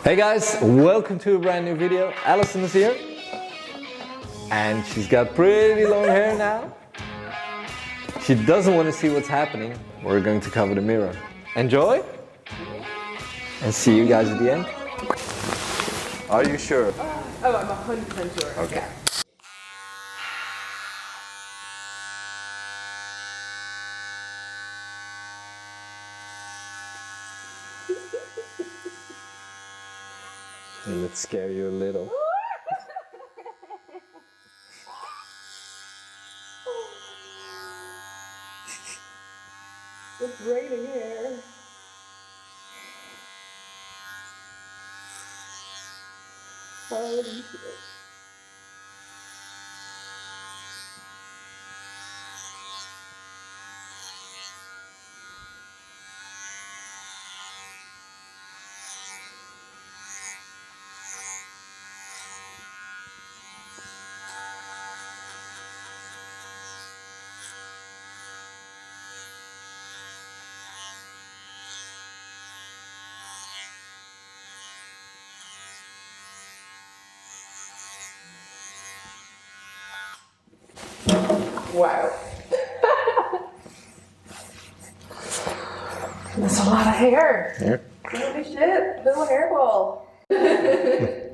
Hey guys, welcome to a brand new video. Alison is here and she's got pretty long hair now. She doesn't want to see what's happening. We're going to cover the mirror. Enjoy and see you guys at the end. Are you sure? Oh, I'm 100% sure. Okay. Yeah. Let's scare you a little. It's raining here. Holy shit. Wow. That's a lot of hair. Here. Holy shit, little hairball.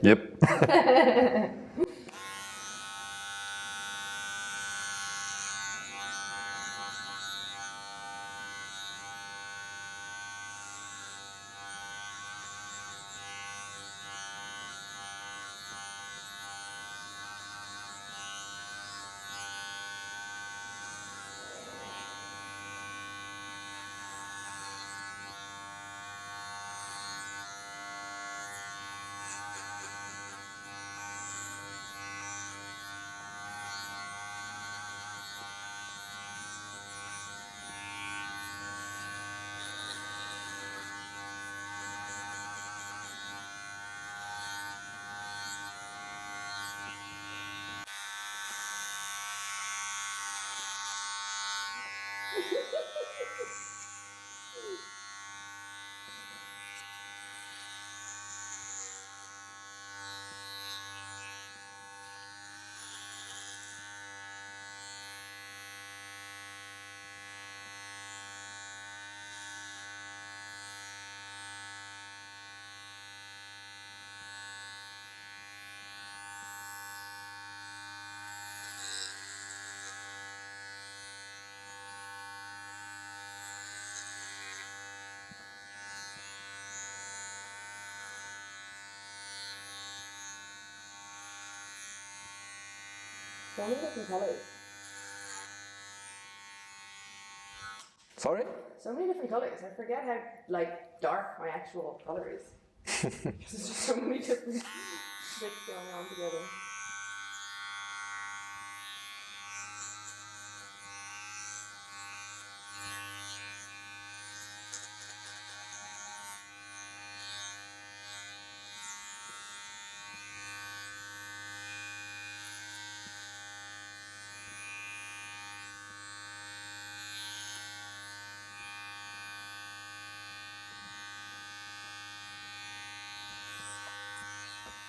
Yep. So many different colors. Sorry? So many different colors. I forget how dark my actual color is. Because there's just so many different bits going on together.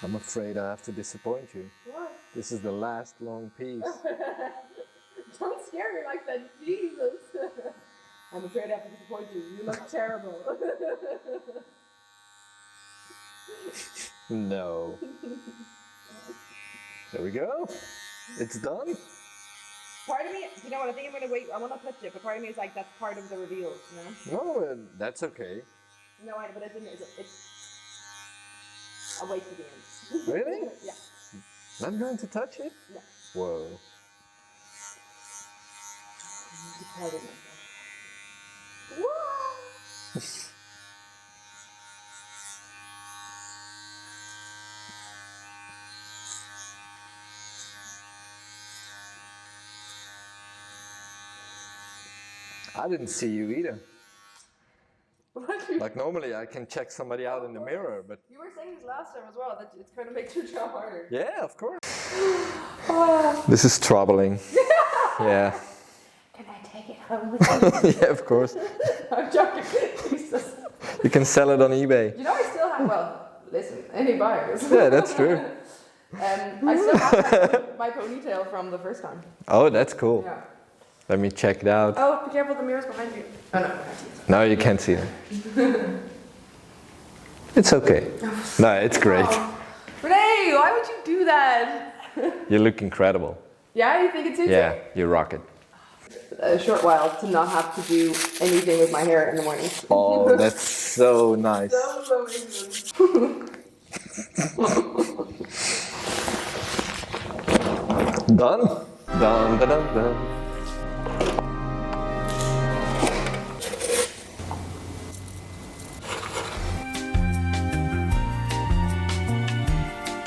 I'm afraid I have to disappoint you. What? This is the last long piece. Don't scare me like that, Jesus. I'm afraid I have to disappoint you. You look terrible. No. There we go. It's done. Part of me, you know what, I think I'm going to wait. I want to touch it, but part of me is like, that's part of the reveal, you know? No, that's okay. No, but I didn't. I'll wait for the end. Really? Yeah. Not going to touch it? No. Whoa. Whoa! I didn't see you either. What? Like normally I can check somebody out in the mirror, but... You were saying this last time as well, that it kind of makes your job harder. Yeah, of course. This is troubling. Yeah. Can I take it home with me? Yeah, of course. I'm joking. Jesus. You can sell it on eBay. You know, I still have, well, listen, any buyers? Yeah, that's true. I still have my ponytail from the first time. Oh, that's cool. Yeah. Let me check it out. Oh, be careful, the mirror's behind you. Oh no, behind you. No, you can't see it. It's okay. No, it's great. Oh. Renee, why would you do that? You look incredible. Yeah, you think it suits Yeah, you? you rock it. A short while to not have to do anything with my hair in the morning. Oh, that's so nice. So amazing. Done? Dun, dun, dun, dun.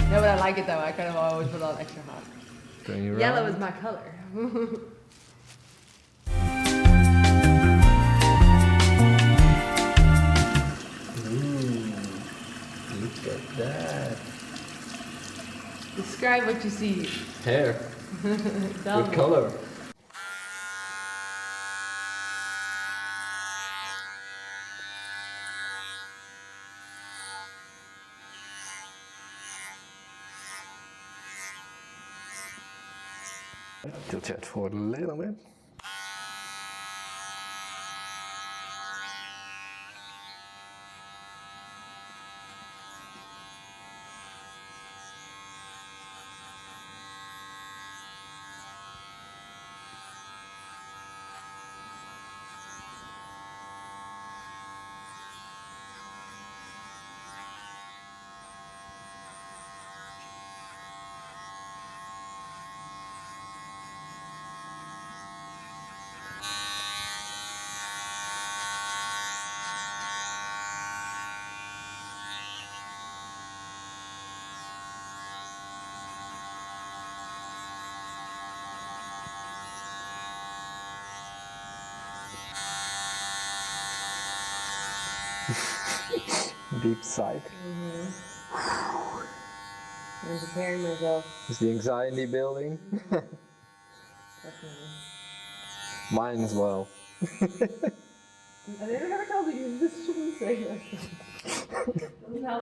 No, but I like it though. I kind of always put on extra hot. Yellow is my color. Look at that. Describe what you see. Hair. Tell Good me. color. Tilt je het voor a little bit. Deep sigh. I'm preparing myself. Is the anxiety building? Definitely. Mine as well. I never ever told you this shouldn't say that. Doesn't help.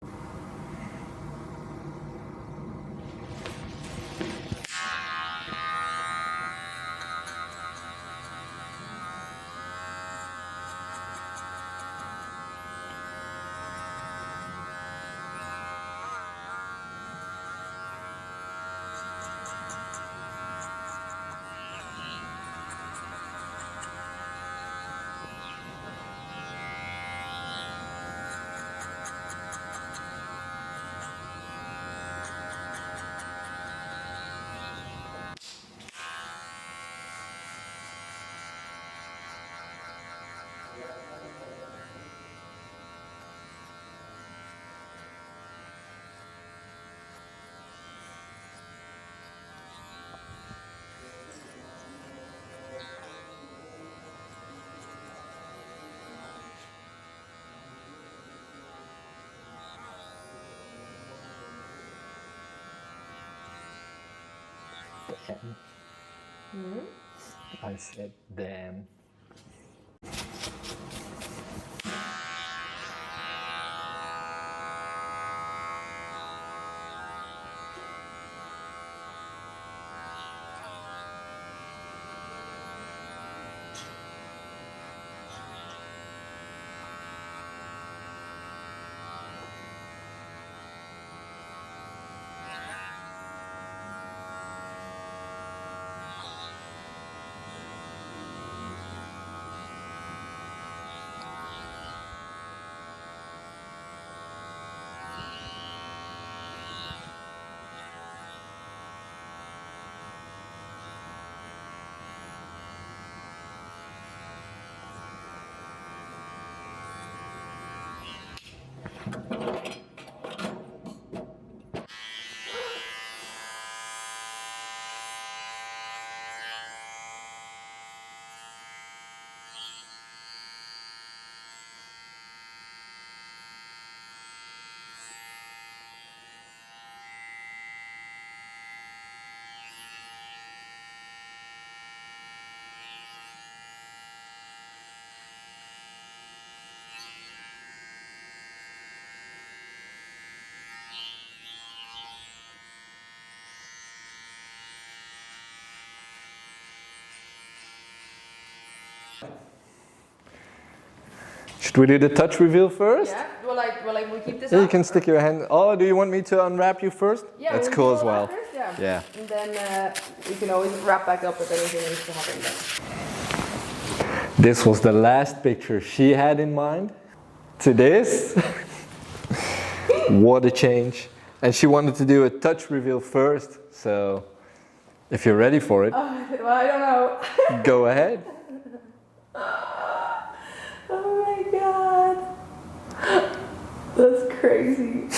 Damn. I said damn. Should we do the touch reveal first? Yeah. We'll keep this Yeah, up. you can stick your hand. Oh, do you want me to unwrap you first? Yeah, that's we'll cool do as all well. that first, yeah. Yeah. And then we can always wrap back up if anything needs to happen. This was the last picture she had in mind. To this. What a change. And she wanted to do a touch reveal first. So, if you're ready for it, Well, I don't know. go ahead. Oh my god. That's crazy.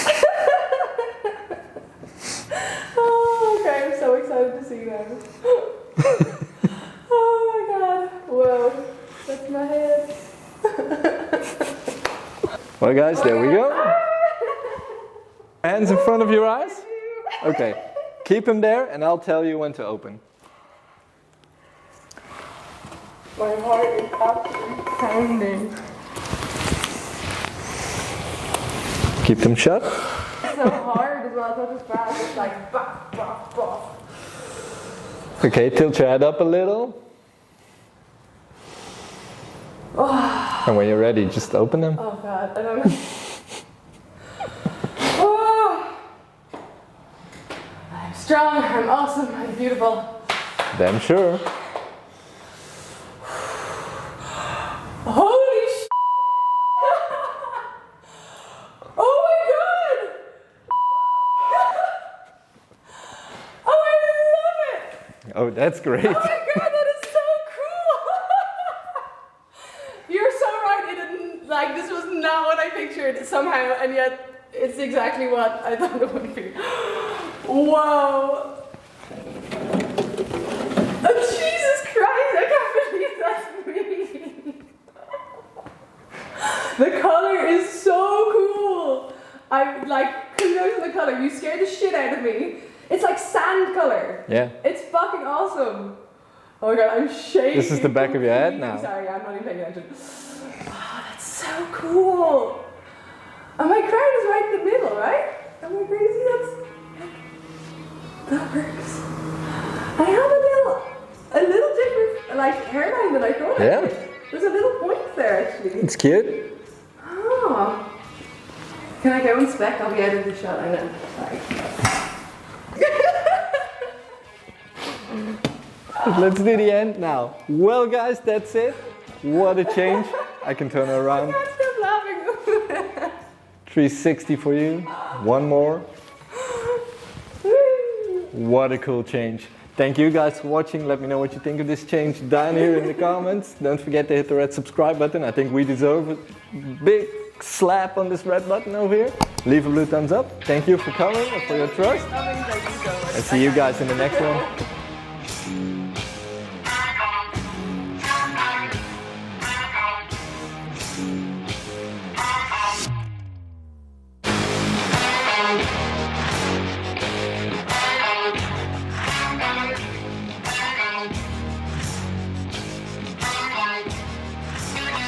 Oh, okay, I'm so excited to see that. Oh my god. Whoa. That's my head. Well, guys, there we go. Hands in front of your eyes. Okay. Keep them there and I'll tell you when to open. My heart is absolutely pounding. Keep them shut. It's so hard as well, it's not just fast, it's like bop, bop, bop. Okay, tilt your head up a little. Oh, And when you're ready, just open them. oh god, I don't know. Oh, I'm strong, I'm awesome, I'm beautiful. Damn sure. Holy sh! Oh my god! Oh, I love it! Oh, that's great. Oh my god, that is so cool! You're so right, it didn't, like, this was not what I pictured somehow, and yet it's exactly what I thought it would be. Whoa! Oh, Jesus Christ, I can't believe that's me! The color is so cool! I'm like, kudos to the color, you scared the shit out of me. It's like sand color. Yeah. It's fucking awesome. Oh my god, I'm shaking. This is the back of your head now. Sorry, I'm not even paying attention. Oh, that's so cool. And my crown is right in the middle, right? Am I crazy? That works. I have a little different, like, hairline than I thought. Yeah. There's a little point there, actually. It's cute. Oh. Can I go and spec? I'll be out of the shot, I know. Sorry. Let's do the end now. Well, guys, that's it. What a change. I can turn her around. I can't stop laughing. 360 for you. One more. What a cool change. Thank you guys for watching. Let me know what you think of this change down here in the comments. Don't forget to hit the red subscribe button. I think we deserve a big slap on this red button over here. Leave a blue thumbs up. Thank you for coming and for your trust. And see you guys in the next one.